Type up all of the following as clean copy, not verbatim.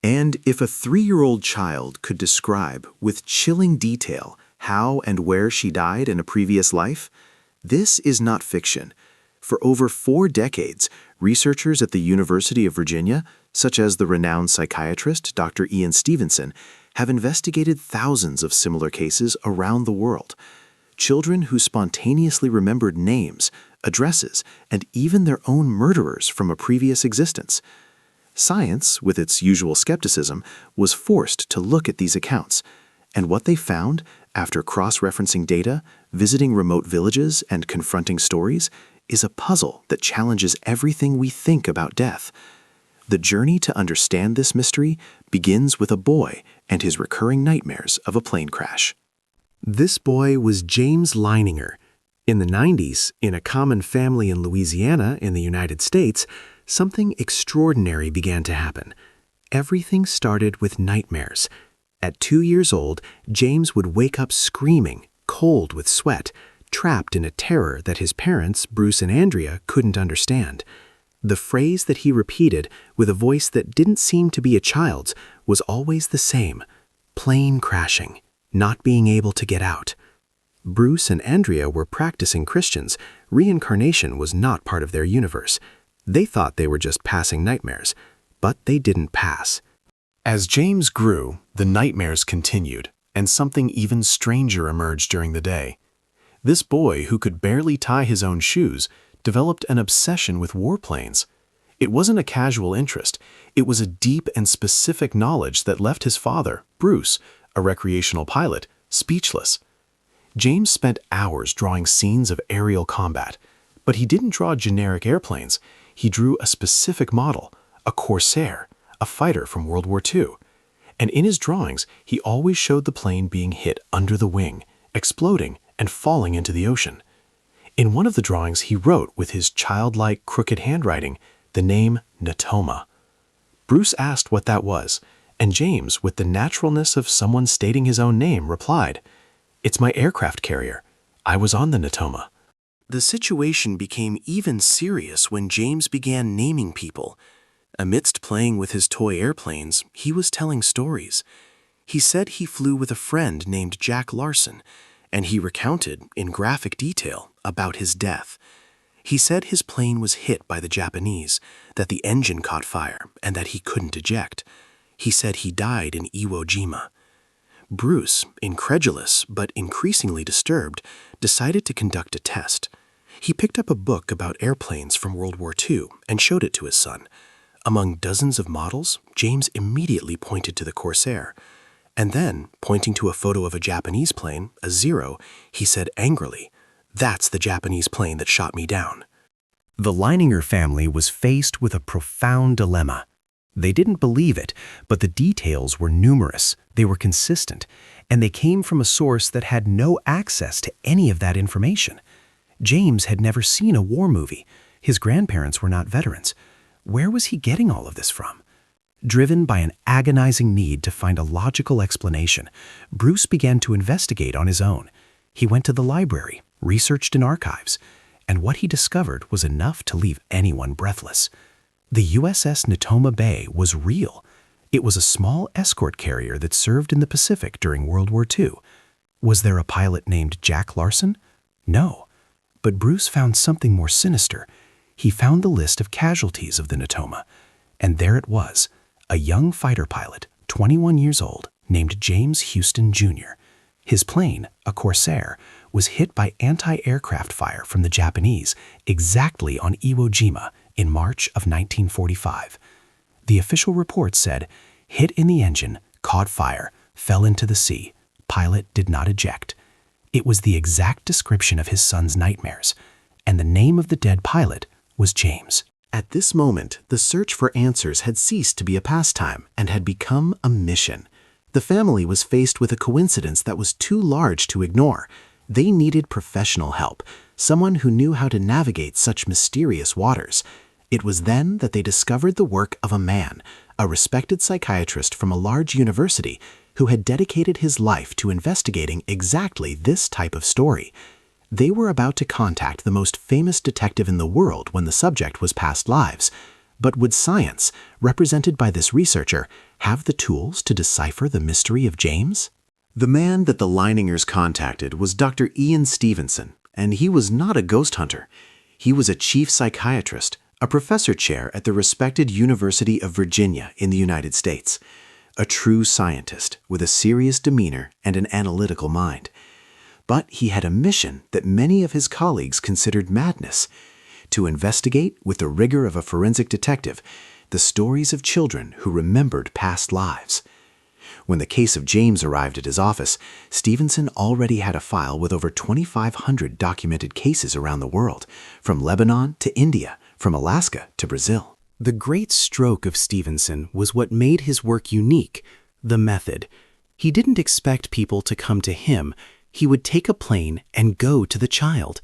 And if a 3-year-old child could describe with chilling detail how and where she died in a previous life, this is not fiction. For over 4 decades, researchers at the University of Virginia, such as the renowned psychiatrist Dr. Ian Stevenson, have investigated thousands of similar cases around the world. Children who spontaneously remembered names, addresses, and even their own murderers from a previous existence. Science, with its usual skepticism, was forced to look at these accounts, and what they found, after cross-referencing data, visiting remote villages, and confronting stories, is a puzzle that challenges everything we think about death. The journey to understand this mystery begins with a boy and his recurring nightmares of a plane crash. This boy was James Leininger. In the 90s, in a common family in Louisiana in the United States, something extraordinary began to happen. Everything started with nightmares. At 2 years old, James would wake up screaming, cold with sweat, trapped in a terror that his parents, Bruce and Andrea, couldn't understand. The phrase that he repeated, with a voice that didn't seem to be a child's, was always the same: plane crashing, not being able to get out. Bruce and Andrea were practicing Christians. Reincarnation was not part of their universe. They thought they were just passing nightmares, but they didn't pass. As James grew, the nightmares continued, and something even stranger emerged during the day. This boy, who could barely tie his own shoes, developed an obsession with warplanes. It wasn't a casual interest. It was a deep and specific knowledge that left his father, Bruce, a recreational pilot, speechless. James spent hours drawing scenes of aerial combat, but he didn't draw generic airplanes. He drew a specific model, a Corsair, a fighter from World War II. And in his drawings, he always showed the plane being hit under the wing, exploding, and falling into the ocean. In one of the drawings, he wrote, with his childlike, crooked handwriting, the name Natoma. Bruce asked what that was, and James, with the naturalness of someone stating his own name, replied, "It's my aircraft carrier. I was on the Natoma." The situation became even serious when James began naming people. Amidst playing with his toy airplanes, he was telling stories. He said he flew with a friend named Jack Larson, and he recounted, in graphic detail, about his death. He said his plane was hit by the Japanese, that the engine caught fire, and that he couldn't eject. He said he died in Iwo Jima. Bruce, incredulous but increasingly disturbed, decided to conduct a test. He picked up a book about airplanes from World War II and showed it to his son. Among dozens of models, James immediately pointed to the Corsair. And then, pointing to a photo of a Japanese plane, a Zero, he said angrily, "That's the Japanese plane that shot me down." The Leininger family was faced with a profound dilemma. They didn't believe it, but the details were numerous, they were consistent, and they came from a source that had no access to any of that information. James had never seen a war movie. His grandparents were not veterans. Where was he getting all of this from? Driven by an agonizing need to find a logical explanation, Bruce began to investigate on his own. He went to the library, researched in archives, and what he discovered was enough to leave anyone breathless. The USS Natoma Bay was real. It was a small escort carrier that served in the Pacific during World War II. Was there a pilot named Jack Larson? No. But Bruce found something more sinister. He found the list of casualties of the Natoma, and there it was, a young fighter pilot, 21 years old, named James Houston Jr. His plane, a Corsair, was hit by anti-aircraft fire from the Japanese exactly on Iwo Jima in March of 1945. The official report said, hit in the engine, caught fire, fell into the sea. Pilot did not eject. It was the exact description of his son's nightmares, and the name of the dead pilot was James. At this moment, the search for answers had ceased to be a pastime and had become a mission. The family was faced with a coincidence that was too large to ignore. They needed professional help, someone who knew how to navigate such mysterious waters. It was then that they discovered the work of a man, a respected psychiatrist from a large university, who had dedicated his life to investigating exactly this type of story. They were about to contact the most famous detective in the world when the subject was past lives. But would science, represented by this researcher, have the tools to decipher the mystery of James? The man that the Leiningers contacted was Dr. Ian Stevenson, and he was not a ghost hunter. He was a chief psychiatrist, a professor chair at the respected University of Virginia in the United States, a true scientist with a serious demeanor and an analytical mind. But he had a mission that many of his colleagues considered madness: to investigate, with the rigor of a forensic detective, the stories of children who remembered past lives. When the case of James arrived at his office, Stevenson already had a file with over 2,500 documented cases around the world, from Lebanon to India, from Alaska to Brazil. The great stroke of Stevenson was what made his work unique: the method. He didn't expect people to come to him. He would take a plane and go to the child.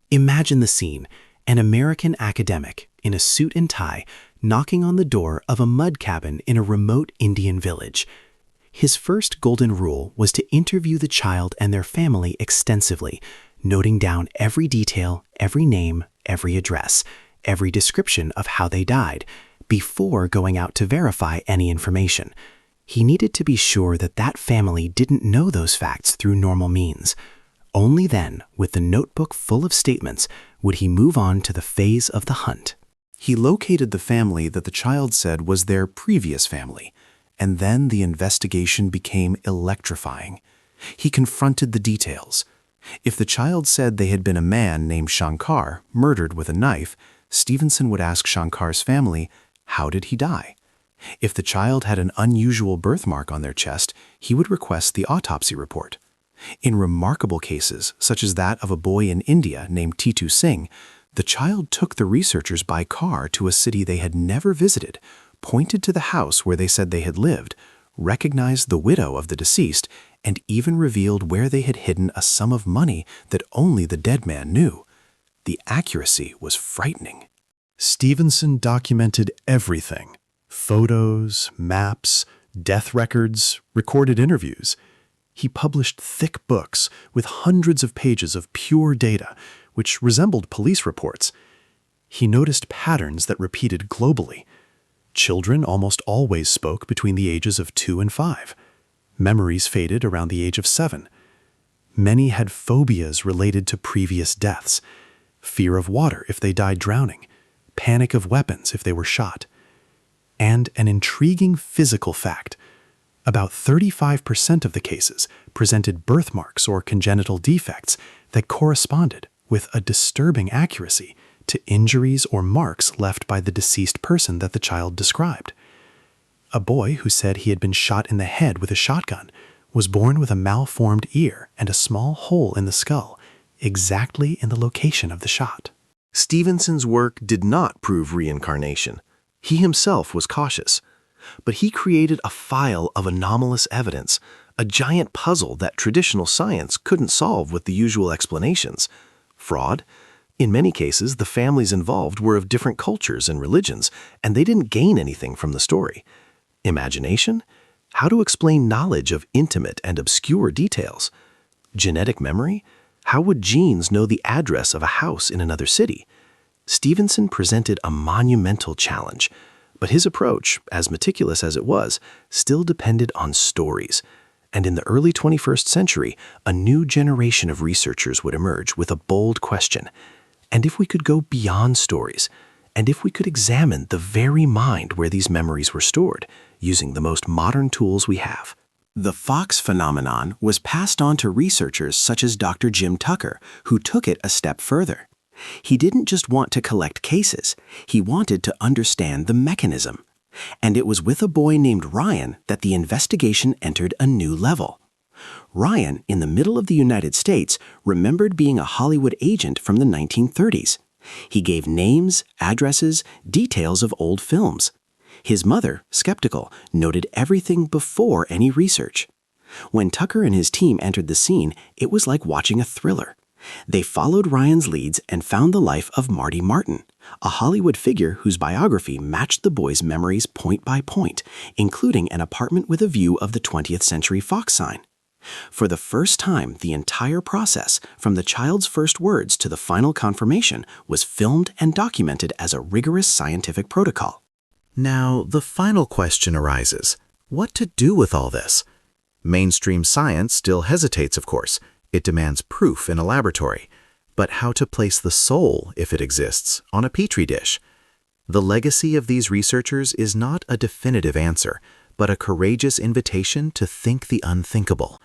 Imagine the scene: an American academic in a suit and tie knocking on the door of a mud cabin in a remote Indian village. His first golden rule was to interview the child and their family extensively, noting down every detail, every name, every address, every description of how they died, before going out to verify any information. He needed to be sure that that family didn't know those facts through normal means. Only then, with the notebook full of statements, would he move on to the phase of the hunt. He located the family that the child said was their previous family, and then the investigation became electrifying. He confronted the details. If the child said they had been a man named Shankar, murdered with a knife, Stevenson would ask Shankar's family, how did he die? If the child had an unusual birthmark on their chest, he would request the autopsy report. In remarkable cases, such as that of a boy in India named Titu Singh, the child took the researchers by car to a city they had never visited, pointed to the house where they said they had lived, recognized the widow of the deceased, and even revealed where they had hidden a sum of money that only the dead man knew. The accuracy was frightening. Stevenson documented everything: photos, maps, death records, recorded interviews. He published thick books with hundreds of pages of pure data, which resembled police reports. He noticed patterns that repeated globally. Children almost always spoke between the ages of 2 and 5. Memories faded around the age of 7. Many had phobias related to previous deaths: fear of water if they died drowning, panic of weapons if they were shot. And an intriguing physical fact: about 35% of the cases presented birthmarks or congenital defects that corresponded with a disturbing accuracy to injuries or marks left by the deceased person that the child described. A boy who said he had been shot in the head with a shotgun was born with a malformed ear and a small hole in the skull, exactly in the location of the shot. Stevenson's work did not prove reincarnation. He himself was cautious. But he created a file of anomalous evidence, a giant puzzle that traditional science couldn't solve with the usual explanations. Fraud? In many cases, the families involved were of different cultures and religions, and they didn't gain anything from the story. Imagination? How to explain knowledge of intimate and obscure details? Genetic memory? How would genes know the address of a house in another city? Stevenson presented a monumental challenge, but his approach, as meticulous as it was, still depended on stories. And in the early 21st century, a new generation of researchers would emerge with a bold question: and if we could go beyond stories? And if we could examine the very mind where these memories were stored, using the most modern tools we have? The Fox phenomenon was passed on to researchers such as Dr. Jim Tucker, who took it a step further. He didn't just want to collect cases, he wanted to understand the mechanism. And it was with a boy named Ryan that the investigation entered a new level. Ryan, in the middle of the United States, remembered being a Hollywood agent from the 1930s. He gave names, addresses, details of old films. His mother, skeptical, noted everything before any research. When Tucker and his team entered the scene, it was like watching a thriller. They followed Ryan's leads and found the life of Marty Martin, a Hollywood figure whose biography matched the boy's memories point by point, including an apartment with a view of the 20th Century Fox sign. For the first time, the entire process, from the child's first words to the final confirmation, was filmed and documented as a rigorous scientific protocol. Now, the final question arises: What to do with all this? Mainstream science still hesitates, of course. It demands proof in a laboratory. But how to place the soul, if it exists, on a petri dish? The legacy of these researchers is not a definitive answer, but a courageous invitation to think the unthinkable.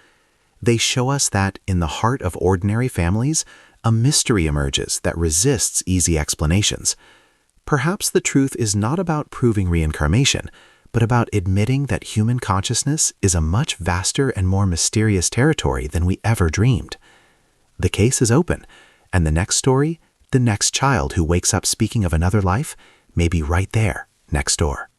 They show us that, in the heart of ordinary families, a mystery emerges that resists easy explanations. Perhaps the truth is not about proving reincarnation, but about admitting that human consciousness is a much vaster and more mysterious territory than we ever dreamed. The case is open, and the next story, the next child who wakes up speaking of another life, may be right there, next door.